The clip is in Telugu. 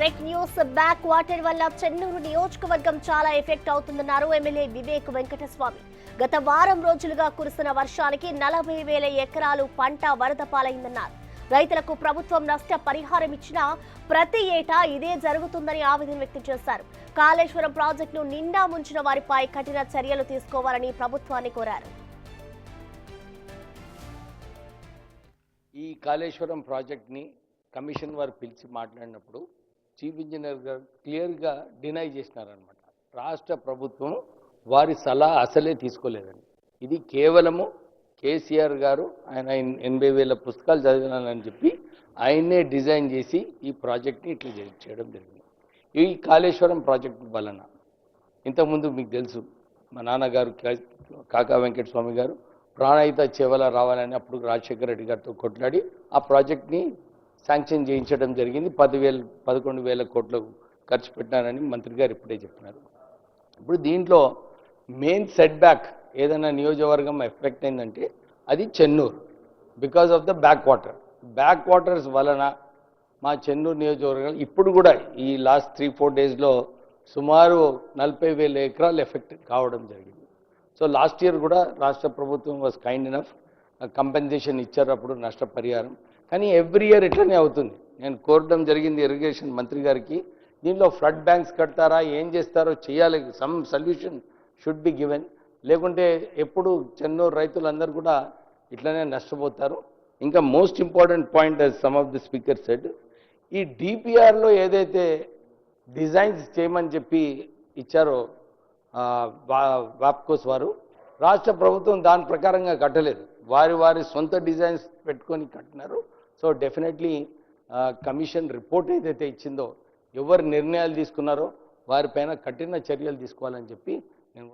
Break news. బ్యాక్ వాటర్ వల్ల చెన్నూరు నియోజకవర్గం చాలా ఎఫెక్ట్ అవుతుందన్నారు ఎమ్మెల్యే వివేక్ వెంకటస్వామి. గత వారం రోజులుగా కురుస్తున్న వర్షానికి 40,000 ఎకరాలు పంట వరద పాలైందన్నారు. రైతులకు ప్రభుత్వం నష్ట పరిహారం ఇచ్చినా ప్రతి ఏటా ఇదే జరుగుతుందని ఆవేదన వ్యక్తం చేశారు. కాళేశ్వరం ప్రాజెక్టును నిండా ముంచిన వారిపై కఠిన చర్యలు తీసుకోవాలని ప్రభుత్వాన్ని కోరారు. ఈ కాళేశ్వరం ప్రాజెక్ట్ని కమిషన్ వారు పిలిచి మాట్లాడినప్పుడు చీఫ్ ఇంజనీర్ గారు క్లియర్గా డినై చేసినారనమాట. రాష్ట్ర ప్రభుత్వం వారి సలహా అసలే తీసుకోలేదని. ఇది కేవలము కేసీఆర్ గారు ఆయన 80,000 పుస్తకాలు చదివినానని చెప్పి ఆయన్నే డిజైన్ చేసి ఈ ప్రాజెక్ట్ని ఇట్లా చేయడం జరిగింది. ఈ కాళేశ్వరం ప్రాజెక్టు వలన ఇంతకుముందు మీకు తెలుసు, మా నాన్నగారు కాకా వెంకటస్వామి గారు ప్రాణహిత చేవల రావాలని అప్పుడు రాజశేఖర రెడ్డి గారితో కొట్లాడి ఆ ప్రాజెక్ట్ని శాంక్షన్ చేయించడం జరిగింది. 11,000 కోట్లు ఖర్చు పెట్టినారని మంత్రి గారు ఇప్పుడే చెప్పినారు. ఇప్పుడు దీంట్లో మెయిన్ సెట్ బ్యాక్ ఏదైనా నియోజకవర్గం ఎఫెక్ట్ అయిందంటే అది Chennur, because of the back waters వలన మా చెన్నూరు నియోజకవర్గం ఇప్పుడు కూడా ఈ లాస్ట్ 3-4 డేస్లో సుమారు 40,000 ఎకరాలు ఎఫెక్ట్ కావడం జరిగింది. సో లాస్ట్ ఇయర్ కూడా రాష్ట్ర ప్రభుత్వం వాజ్ కైండ్ ఇనఫ్ కంపెన్సేషన్ ఇచ్చారు అప్పుడు నష్టపరిహారం. కానీ ఎవ్రీ ఇయర్ ఇట్లనే అవుతుంది. నేను కోరడం జరిగింది ఇరిగేషన్ మంత్రి గారికి, దీనిలో ఫ్లడ్ బ్యాంక్స్ కడతారా, ఏం చేస్తారో చేయాలి, some solution should be given. లేకుంటే ఎప్పుడు చెన్నూరు రైతులందరూ కూడా ఇట్లనే నష్టపోతారు. ఇంకా most important point some of the speaker said, ఈ డిపిఆర్లో ఏదైతే డిజైన్స్ చేయమని చెప్పి ఇచ్చారో వాప్కోస్ వారు, రాష్ట్ర ప్రభుత్వం దాని ప్రకారంగా కట్టలేదు, వారి సొంత డిజైన్స్ పెట్టుకొని కట్టినారు. సో డెఫినెట్లీ కమిషన్ రిపోర్ట్ ఏదైతే ఇచ్చిందో ఎవరు నిర్ణయాలు తీసుకున్నారో వారిపైన కఠిన చర్యలు తీసుకోవాలని చెప్పి నేను